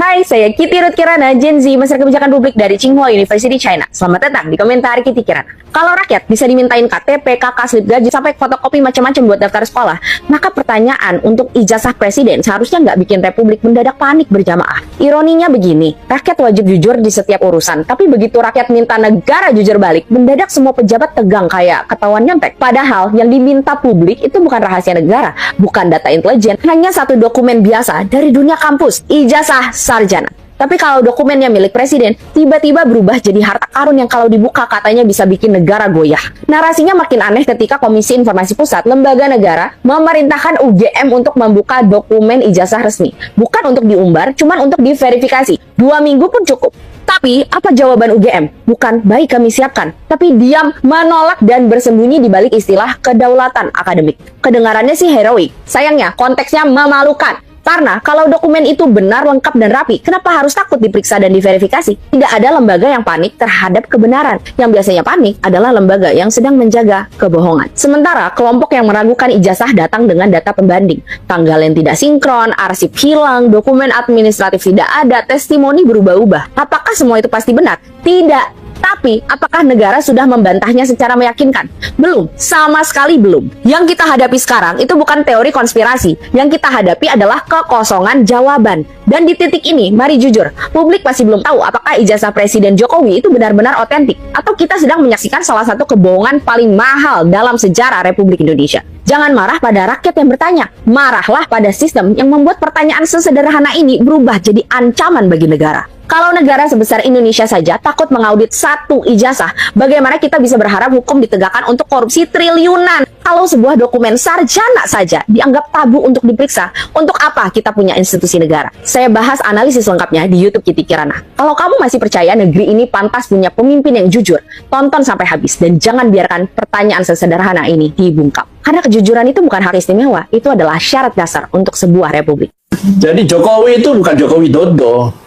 Hai, saya Kitty Ruth Kirana, Gen Z, Master Kebijakan Publik dari Tsinghua University, China. Selamat datang di komentar Kitty Kirana. Kalau rakyat bisa dimintain KTP, KK, slip gaji, sampai fotokopi macam-macam buat daftar sekolah, maka pertanyaan untuk ijazah presiden seharusnya nggak bikin Republik mendadak panik berjamaah. Ironinya begini, rakyat wajib jujur di setiap urusan, tapi begitu rakyat minta negara jujur balik, mendadak semua pejabat tegang kayak ketahuan nyontek. Padahal yang diminta publik itu bukan rahasia negara, bukan data intelijen, hanya satu dokumen biasa dari dunia kampus, ijazah sarjana. Tapi kalau dokumennya milik presiden, tiba-tiba berubah jadi harta karun yang kalau dibuka katanya bisa bikin negara goyah. Narasinya makin aneh ketika Komisi Informasi Pusat, lembaga negara, memerintahkan UGM untuk membuka dokumen ijazah resmi. Bukan untuk diumbar, cuman untuk diverifikasi. 2 minggu pun cukup. Tapi, apa jawaban UGM? Bukan, baik kami siapkan. Tapi diam, menolak, dan bersembunyi di balik istilah kedaulatan akademik. Kedengarannya sih heroik. Sayangnya, konteksnya memalukan. Karena kalau dokumen itu benar, lengkap, dan rapi, kenapa harus takut diperiksa dan diverifikasi? Tidak ada lembaga yang panik terhadap kebenaran. Yang biasanya panik adalah lembaga yang sedang menjaga kebohongan. Sementara kelompok yang meragukan ijazah datang dengan data pembanding. Tanggal yang tidak sinkron, arsip hilang, dokumen administratif tidak ada, testimoni berubah-ubah. Apakah semua itu pasti benar? Tidak. Tapi, apakah negara sudah membantahnya secara meyakinkan? Belum, sama sekali belum. Yang kita hadapi sekarang itu bukan teori konspirasi. Yang kita hadapi adalah kekosongan jawaban. Dan di titik ini, mari jujur, publik masih belum tahu apakah ijazah Presiden Jokowi itu benar-benar otentik. Atau kita sedang menyaksikan salah satu kebohongan paling mahal dalam sejarah Republik Indonesia. Jangan marah pada rakyat yang bertanya. Marahlah pada sistem yang membuat pertanyaan sesederhana ini berubah jadi ancaman bagi negara. Kalau negara sebesar Indonesia saja takut mengaudit satu ijazah, bagaimana kita bisa berharap hukum ditegakkan untuk korupsi triliunan? Kalau sebuah dokumen sarjana saja dianggap tabu untuk diperiksa, untuk apa kita punya institusi negara? Saya bahas analisis lengkapnya di YouTube Kitty Kirana. Kalau kamu masih percaya negeri ini pantas punya pemimpin yang jujur, tonton sampai habis dan jangan biarkan pertanyaan sesederhana ini dibungkam. Karena kejujuran itu bukan hak istimewa, itu adalah syarat dasar untuk sebuah republik. Jadi Jokowi itu bukan Jokowi Dodo.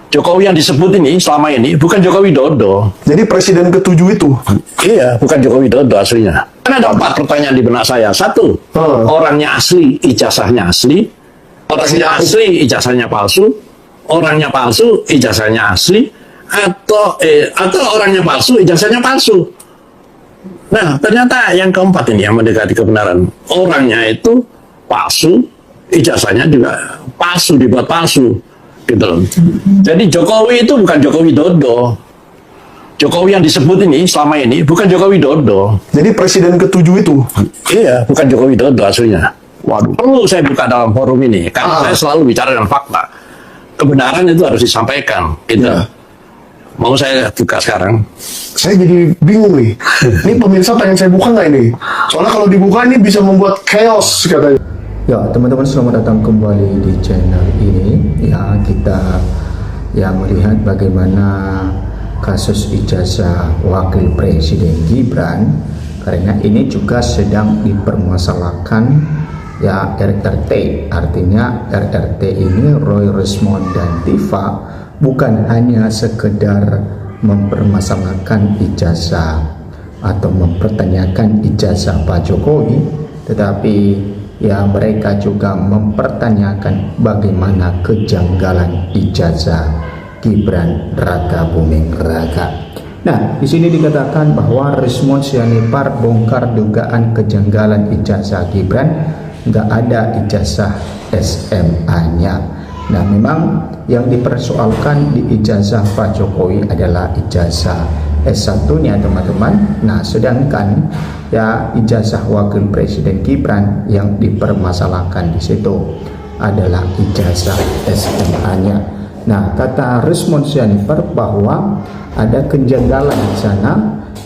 Jokowi yang disebut ini selama ini bukan Jokowi Dodo. Jadi presiden ke-7 itu? Iya, bukan Jokowi Dodo aslinya. Kan ada 4 pertanyaan di benak saya. 1, orangnya asli, ijazahnya asli. Orangnya asli, ijazahnya palsu. Orangnya palsu, ijazahnya asli. Atau orangnya palsu, ijazahnya palsu. Nah, ternyata yang keempat ini yang mendekati kebenaran. Orangnya itu palsu, ijazahnya juga palsu, dibuat palsu. Gitu loh. Jadi Jokowi itu bukan Jokowi Dodo. Jokowi yang disebut ini selama ini bukan Jokowi Dodo. Jadi presiden ke-7 itu? Iya, bukan Jokowi Dodo aslinya. Waduh, perlu saya buka dalam forum ini karena saya selalu bicara dengan fakta. Kebenaran itu harus disampaikan. Gitu. Ya. Mau saya buka sekarang? Saya jadi bingung nih. Ini pemirsa pengen saya buka nggak ini? Soalnya kalau dibuka ini bisa membuat chaos katanya. Ya, teman-teman, selamat datang kembali di channel ini. Ya, kita melihat bagaimana kasus ijazah Wakil Presiden Gibran, karena ini juga sedang dipermasalahkan ya RRT. Artinya RRT ini, Roy Resmond dan Tifa, bukan hanya sekedar mempermasalahkan ijazah atau mempertanyakan ijazah Pak Jokowi, tetapi ya mereka juga mempertanyakan bagaimana kejanggalan ijazah Gibran Raka Buming Raka. Nah, di sini dikatakan bahwa Resmond Sianipar bongkar dugaan kejanggalan ijazah Gibran, nggak ada ijazah SMA-nya. Nah, memang yang dipersoalkan di ijazah Pak Jokowi adalah ijazah S1-nya, teman-teman. Nah, sedangkan ya ijazah Wakil Presiden Gibran yang dipermasalahkan di situ adalah ijazah SMA-nya. Nah, kata Resmond Sianipar bahwa ada kejanggalan di sana,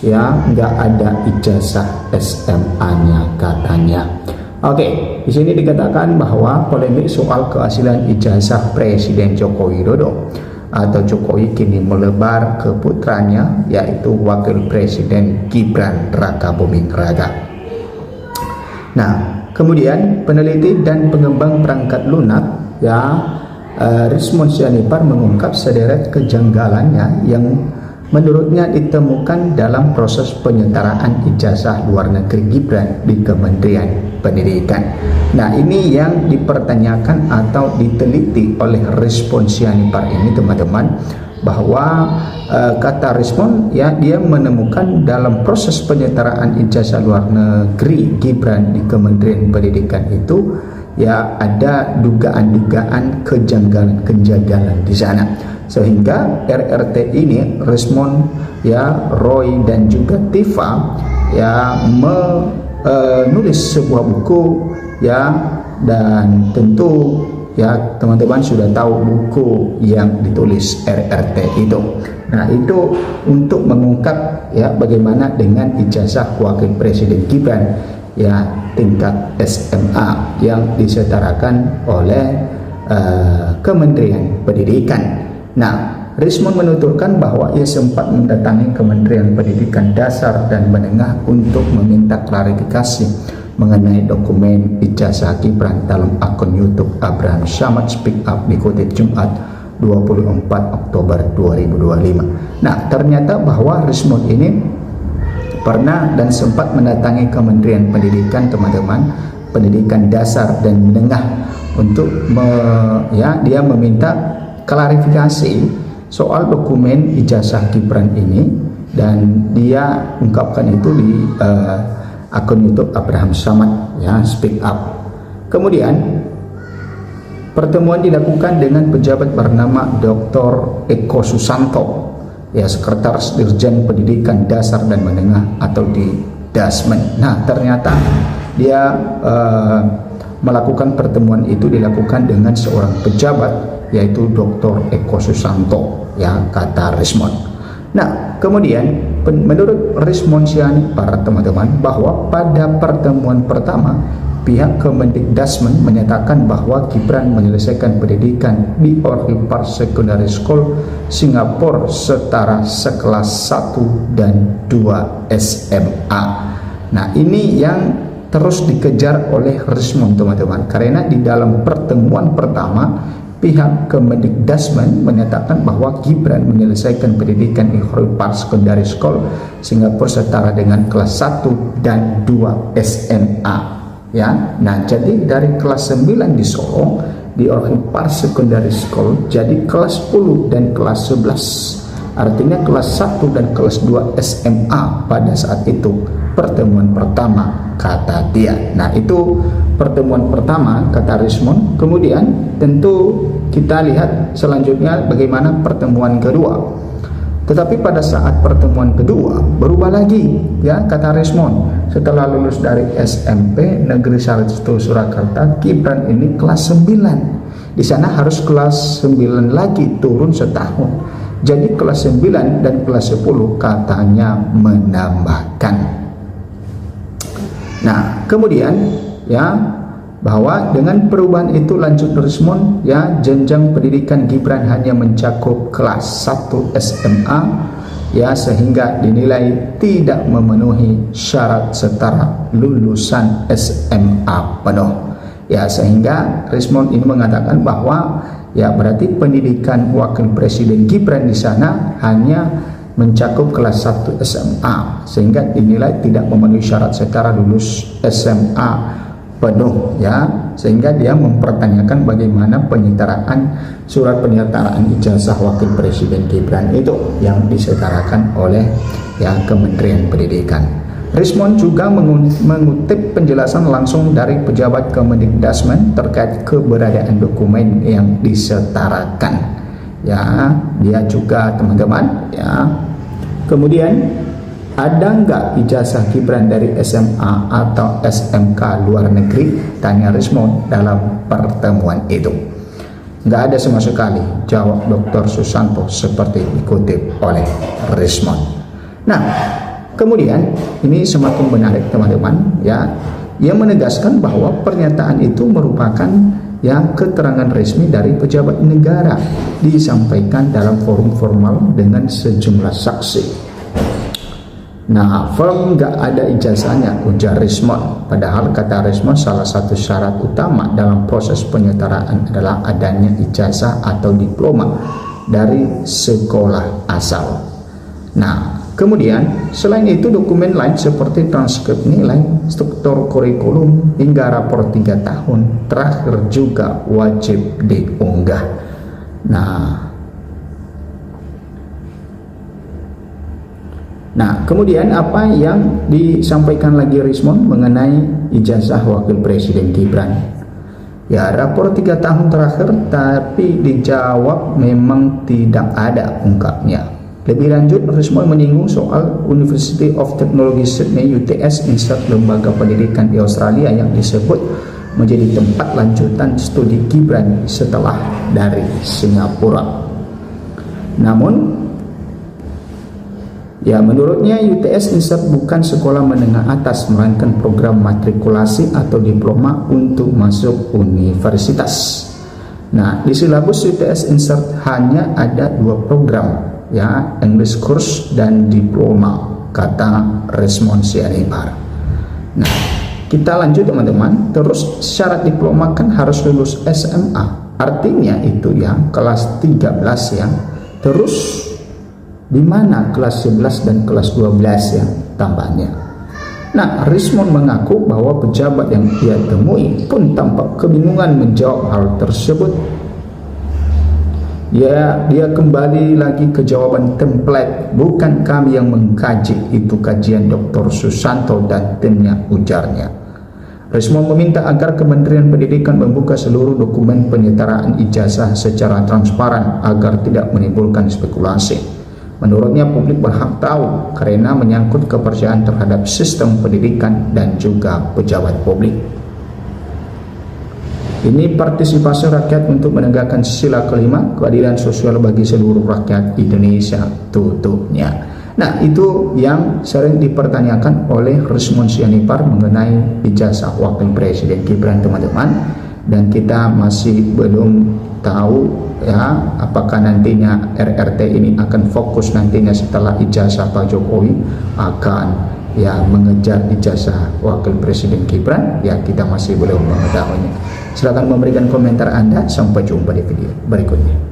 ya nggak ada ijazah SMA-nya katanya. Oke, di sini dikatakan bahwa polemik soal keasilan ijazah Presiden Joko Widodo atau Jokowi kini melebar ke putranya, yaitu Wakil Presiden Gibran Raka Buming Raka. Nah, kemudian peneliti dan pengembang perangkat lunak Resmond Sianipar mengungkap sederet kejanggalannya yang menurutnya ditemukan dalam proses penyetaraan ijazah luar negeri Gibran di Kementerian pendidikan. Nah, ini yang dipertanyakan atau diteliti oleh responsianipar ini teman-teman, bahwa kata respon ya, dia menemukan dalam proses penyetaraan ijazah luar negeri Gibran di Kementerian Pendidikan itu ya ada dugaan-dugaan kejanggalan di sana, sehingga RRT ini respon ya Roy dan juga Tifa ya menulis sebuah buku ya, dan tentu ya teman-teman sudah tahu buku yang ditulis RRT itu. Nah, itu untuk mengungkap ya bagaimana dengan ijazah Wakil Presiden Gibran ya tingkat SMA yang disetarakan oleh Kementerian Pendidikan. Nah, Rismon menuturkan bahwa ia sempat mendatangi Kementerian Pendidikan Dasar dan Menengah untuk meminta klarifikasi mengenai dokumen ijazah Gibran dalam akun YouTube Abraham Samad Speak Up, dikutip Jumat 24 Oktober 2025. Nah, ternyata bahwa Rismon ini pernah dan sempat mendatangi Kementerian Pendidikan, teman-teman, Pendidikan Dasar dan Menengah untuk dia meminta klarifikasi soal dokumen ijazah Gibran ini, dan dia ungkapkan itu di akun YouTube Abraham Samad ya Speak Up. Kemudian pertemuan dilakukan dengan pejabat bernama Dr. Eko Susanto ya, Sekretaris Dirjen Pendidikan Dasar dan Menengah atau di Dasmen. Nah, ternyata dia melakukan pertemuan itu dilakukan dengan seorang pejabat yaitu Dr. Eko Susanto ya, kata Rismon. Nah, kemudian menurut Responsianipar teman-teman, bahwa pada pertemuan pertama pihak Kemendikdasmen menyatakan bahwa Gibran menyelesaikan pendidikan di Orhipar Secondary School Singapura setara sekelas 1 dan 2 SMA. Nah, ini yang terus dikejar oleh Rismon teman-teman, karena di dalam pertemuan pertama pihak Kemendikdasmen menyatakan bahwa Gibran menyelesaikan pendidikan di Orhipar Secondary School Singapura setara dengan kelas 1 dan 2 SMA ya. Nah, jadi dari kelas 9 di Solo di Orhipar Secondary School jadi kelas 10 dan kelas 11, artinya kelas 1 dan kelas 2 SMA pada saat itu pertemuan pertama, kata dia. Nah, itu pertemuan pertama, kata Rismon. Kemudian tentu kita lihat selanjutnya bagaimana pertemuan kedua. Tetapi pada saat pertemuan kedua berubah lagi ya, kata Rismon. Setelah lulus dari SMP Negeri 1 Surakarta, Gibran ini kelas 9. Di sana harus kelas 9 lagi, turun setahun. Jadi kelas 9 dan kelas 10 katanya menambahkan. Nah, kemudian ya, bahwa dengan perubahan itu lanjut Rismon ya, jenjang pendidikan Gibran hanya mencakup kelas 1 SMA ya, sehingga dinilai tidak memenuhi syarat setara lulusan SMA penuh ya, sehingga Rismon ini mengatakan bahwa ya berarti pendidikan Wakil Presiden Gibran di sana hanya mencakup kelas 1 SMA, sehingga dinilai tidak memenuhi syarat setara lulus SMA penuh ya, sehingga dia mempertanyakan bagaimana penyetaraan surat penyetaraan ijazah Wakil Presiden Gibran itu yang disetarakan oleh ya Kementerian Pendidikan. Rismon juga mengutip penjelasan langsung dari pejabat Kemendikdasmen terkait keberadaan dokumen yang disetarakan ya. Dia juga teman-teman ya, kemudian ada nggak ijazah Gibran dari SMA atau SMK luar negeri, tanya Rismon dalam pertemuan itu. Nggak ada sama sekali, jawab Dr. Susanto seperti dikutip oleh Rismon. Nah, kemudian ini semakin menarik teman-teman ya, ia menegaskan bahwa pernyataan itu merupakan yang keterangan resmi dari pejabat negara, disampaikan dalam forum formal dengan sejumlah saksi. Nah, firm nggak ada ijazahnya, ujar Rismon. Padahal kata Rismon, salah satu syarat utama dalam proses penyetaraan adalah adanya ijazah atau diploma dari sekolah asal. Nah, kemudian selain itu dokumen lain seperti transkrip nilai, struktur kurikulum, hingga rapor 3 tahun terakhir juga wajib diunggah. Nah, kemudian apa yang disampaikan lagi Rismond mengenai ijazah Wakil Presiden Gibran? Ya, rapor 3 tahun terakhir, tapi dijawab memang tidak ada, ungkapnya. Lebih lanjut, Rismond menyinggung soal University of Technology Sydney UTS insert lembaga pendidikan di Australia yang disebut menjadi tempat lanjutan studi Gibran setelah dari Singapura. Namun, ya, menurutnya UTS insert bukan sekolah menengah atas, melainkan program matrikulasi atau diploma untuk masuk universitas. Nah, di silabus UTS insert hanya ada 2 program, ya, English course dan diploma, kata Rismond Sianipar. Nah, kita lanjut teman-teman. Terus syarat diploma kan harus lulus SMA, artinya itu ya kelas 13 ya. Terus di mana kelas 11 dan kelas 12 ya tambahnya. Nah, Rismond mengaku bahwa pejabat yang ia temui pun tampak kebingungan menjawab hal tersebut. Ya, dia kembali lagi ke jawaban template, bukan kami yang mengkaji, itu kajian Dr. Susanto dan timnya, ujarnya. Rismond meminta agar Kementerian Pendidikan membuka seluruh dokumen penyetaraan ijazah secara transparan agar tidak menimbulkan spekulasi. Menurutnya publik berhak tahu karena menyangkut kepercayaan terhadap sistem pendidikan dan juga pejabat publik. Ini partisipasi rakyat untuk menegakkan sila kelima, keadilan sosial bagi seluruh rakyat Indonesia, tutupnya. Nah, itu yang sering dipertanyakan oleh Rismond Sianipar mengenai ijazah Wakil Presiden Gibran, teman-teman. Dan kita masih belum tahu ya apakah nantinya RRT ini akan fokus nantinya setelah ijazah Pak Jokowi akan ya mengejar ijazah Wakil Presiden Gibran. Ya, kita masih belum mengetahuinya. Silakan memberikan komentar Anda. Sampai jumpa di video berikutnya.